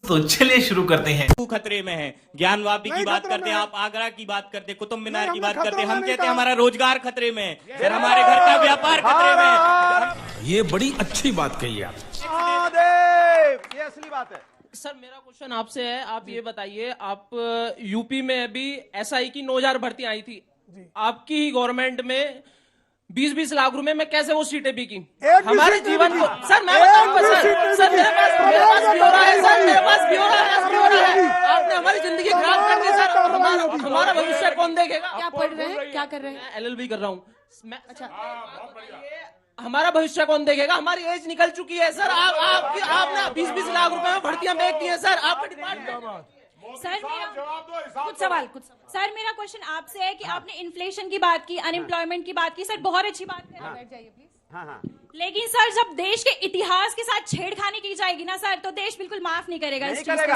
तो चलिए शुरू करते हैं। खतरे में है, ज्ञानवापी की बात करते हैं आप, आगरा की बात करते हैं, कुतुब मीनार की बात करते हैं, हम कहते हैं हमारा रोजगार खतरे में है, फिर हमारे घर का व्यापार खतरे में है। ये बड़ी अच्छी बात कही आप। ये असली बात है। सर मेरा क्वेश्चन आपसे है, आप ये बताइए, आप यूपी में अभी एसआई की 9000 भर्ती आई थी, आपकी ही गवर्नमेंट में 20-20 लाख रुपए में कैसे वो सीटें बिकी हमारे जीवन को? सर मैं बताऊंगा सर मेरे पास ब्यौरा है, सर मेरे पास ब्यौरा है। आपने हमारी जिंदगी खराब कर दी सर, हमारा भविष्य कौन देखेगा? क्या पढ़ रहे हैं, क्या कर रहे हैं? LLB कर रहा हूँ मैं। अच्छा हमारा भविष्य कौन देखेगा? हमारी एज निकल चुकी है सर। आपने 20-20 लाख रुपए में भर्तियां फेंक दी है सर, आपका डिपार्टमेंट। सर मेरा क्वेश्चन आपसे है कि आपने इन्फ्लेशन की बात की, अनएम्प्लॉयमेंट की बात की, सर बहुत अच्छी बात है, बैठ जाइए प्लीज। लेकिन सर जब देश के इतिहास के साथ छेड़खानी की जाएगी ना सर, तो देश बिल्कुल माफ नहीं करेगा इस चीज को सर।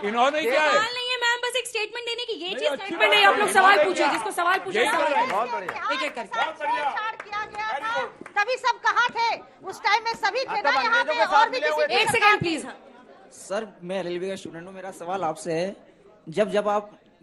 इन्होंने क्या सवाल नहीं है मैम, बस एक स्टेटमेंट देने की, ये चीज स्टेटमेंट नहीं। आप लोग सवाल पूछिए, जिसको सवाल पूछे एक एक करके। किया गया था तभी सब कहाँ थे? उस टाइम में सभी थे ना यहाँ पे, और भी किसी। एक सेकंड प्लीज। सर मैं LLB का स्टूडेंट हूँ, मेरा सवाल आपसे है,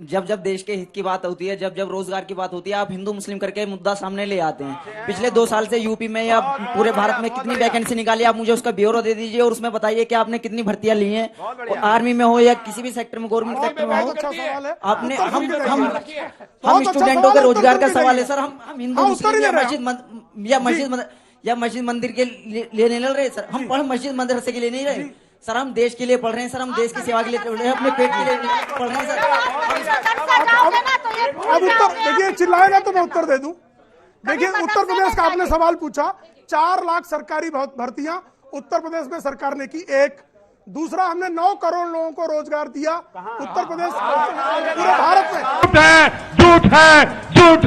जब देश के हित की बात होती है, जब रोजगार की बात होती है, आप हिंदू मुस्लिम करके मुद्दा सामने ले आते हैं। पिछले 2 साल से यूपी में या पूरे भारत में कितनी वैकेंसी निकाली, आप मुझे उसका ब्यौरा दे दीजिए और उसमें बताइए कि आपने कितनी भर्तियां ली हैं, और आर्मी में हो या किसी भी सेक्टर में, गवर्नमेंट सेक्टर में हो। आपने हम स्टूडेंटों के रोजगार का सवाल है सर। हम हिंदू मुस्लिम या मस्जिद मंदिर के लिए नहीं लड़ रहे सर, हम पढ़ मस्जिद मदरसे के लिए नहीं रहे सर, हम देश के लिए पढ़ रहे हैं सर, हम देश की सेवा के लिए पढ़ रहे हैं, अपने पेट के लिए पढ़ रहे हैं सर। अब उत्तर देखिए, चिल्लाएगा तो मैं उत्तर दे दूं। देखिए उत्तर प्रदेश का आपने सवाल पूछा, 4 लाख सरकारी भर्तियां उत्तर प्रदेश में सरकार ने की। एक दूसरा, हमने 9 करोड़ लोगों को रोजगार दिया उत्तर प्रदेश, पूरे भारत में। झूठ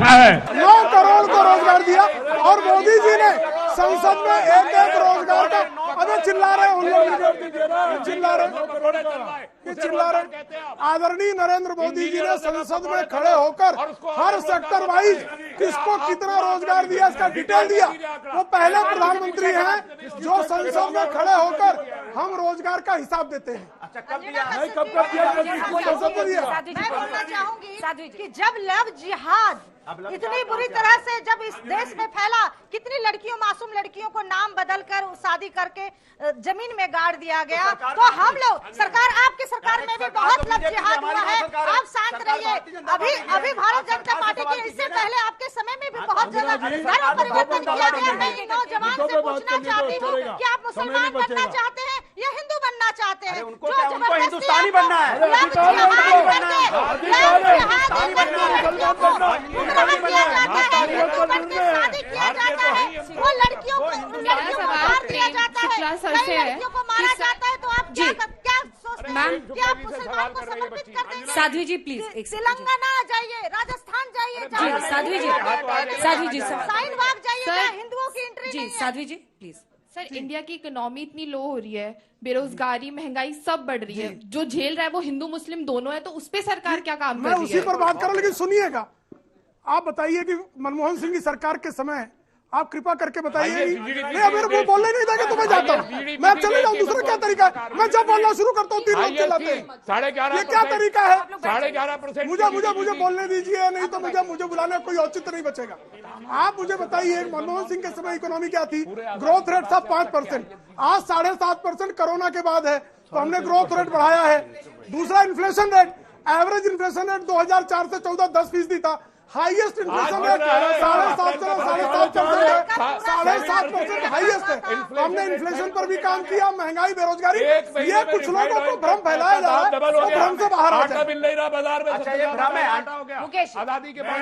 है 9 करोड़ को रोजगार दिया, और मोदी जी ने संसद में एक रोजगार का, अबे चिल्ला रहे उन लोग, चिल्ला रहे। आदरणीय नरेंद्र मोदी जी ने संसद में खड़े होकर हर सेक्टर वाइज किसको कितना रोजगार दिया इसका डिटेल दिया। वो पहले प्रधानमंत्री हैं जो संसद में खड़े होकर हम रोजगार का हिसाब देते हैं। मैं बोलना चाहूंगी कि जब लव जिहाद इतनी बुरी तरह से जब इस देश में फैला, कितनी लड़कियों, मासूम लड़कियों को नाम बदलकर शादी करके जमीन में गाड़ दिया गया, तो हम लोग सरकार, आपकी सरकार में भी बहुत लव जिहाद हुआ है। आप शांत रहिए। अभी भारत जनता पार्टी के, इससे पहले आपके समय में भी बहुत जगह धर्म परिवर्तन किया गया। मैं नौजवान से पूछना चाहती हूँ कि आप मुसलमान बनना चाहते हैं या हिंदू बनना चाहते हैं? उनको हिंदुस्तानी बनना है। किया जाता है, हिंदू बन के शादी किया जाता है, वो लड़कियों को मार दिया जाता है, कई लड़कियों को मारा जाता है, तो आप क्या सोचते हैं कि आप मुसलमान को समर्पित कर देंगे? साध्वी जी प्लीज, तेलंगाना जाइए, राजस्थान जाइए, साध्वी जी साइन बाग जाइए, हिंदुओं की एंट्री जी। Sadhvi ji please. Sir India की इकोनॉमी इतनी लो हो रही है, बेरोजगारी, महंगाई सब बढ़ रही है, जो झेल रहा है वो हिंदू मुस्लिम दोनों है, तो उस पे सरकार क्या काम कर रही है? मैं उसी पर बात कर रहा हूं, लेकिन सुनिएगा। आप बताइए कि मनमोहन सिंह की सरकार के समय आप कृपा करके बताइए। नहीं अब मेरे को बोलने नहीं देगा तो मैं जाता हूँ, मैं अब चले जाऊँ। दूसरा क्या तरीका है? मैं जब बोलना शुरू करता हूँ 3 लोग चिल्लाते हैं। 11.5%। ये क्या तरीका है? 11.5%। मुझे बोलने दीजिए, नहीं तो मुझे बुलाने का कोई औचित्य नहीं बचेगा। आप मुझे बताइए, मनमोहन सिंह के समय इकोनॉमी क्या थी? ग्रोथ रेट था 5%, आज 7.5% कोरोना के बाद है, तो हमने ग्रोथ रेट बढ़ाया है। दूसरा, inflation rate, average inflation rate 2004 से 14 10% था। हाईएस्ट इन्फ्लेशन रेट 7.5% हाईएस्ट है। हमने इन्फ्लेशन पर भी काम किया, महंगाई, बेरोजगारी, ये कुछ लोगों को भ्रम फैलाया जा रहा है, वो भ्रम से बाहर आ जाए। मिल नहीं रहा बाजार में। अच्छा ये भ्रम है। मुकेश, आजादी के बाद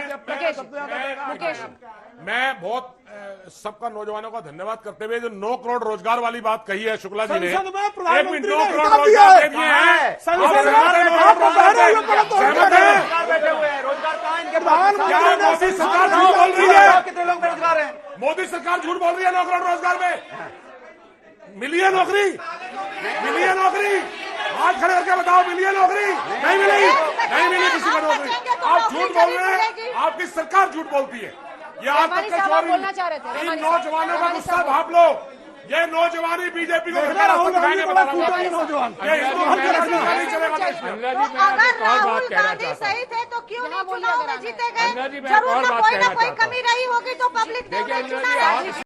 मुकेश, मैं बहुत सबका नौजवानों का धन्यवाद करते हुए जो 9 करोड़ रोजगार वाली बात कही है शुक्ला जी ने, संसद में प्रधानमंत्री 9 ने करोड़ हिसाब दिया रोजगार है। दे दिए हैं। संसद में आप कह रहे हो सहमत हैं? क्या मोदी सरकार झूठ बोल रही है? कितने लोग बेरोजगार हैं? मोदी सरकार झूठ बोल रही है 9 करोड़ रोजगार में? मिली है नौकरी? मिली है नौकरी? हाथ खड़े करके बताओ, मिली है नौकरी? नहीं मिली, नहीं मिली किसी को नौकरी। आप झूठ बोल रहे हैं, आपकी सरकार झूठ बोलती है। ये आज तक के इन नौजवानों का गुस्सा भाप लो ये नौजवानी बीजेपी को राहुल गांधी बड़ा कूटा है नौजवान। नहीं चलेगा देश में। तो अगर राहुल गांधी सही थे तो क्यों नहीं चुनाव में जीते गए? जरूर कोई ना कोई कमी रही होगी तो पब्लिक ने उन्हें चुना है।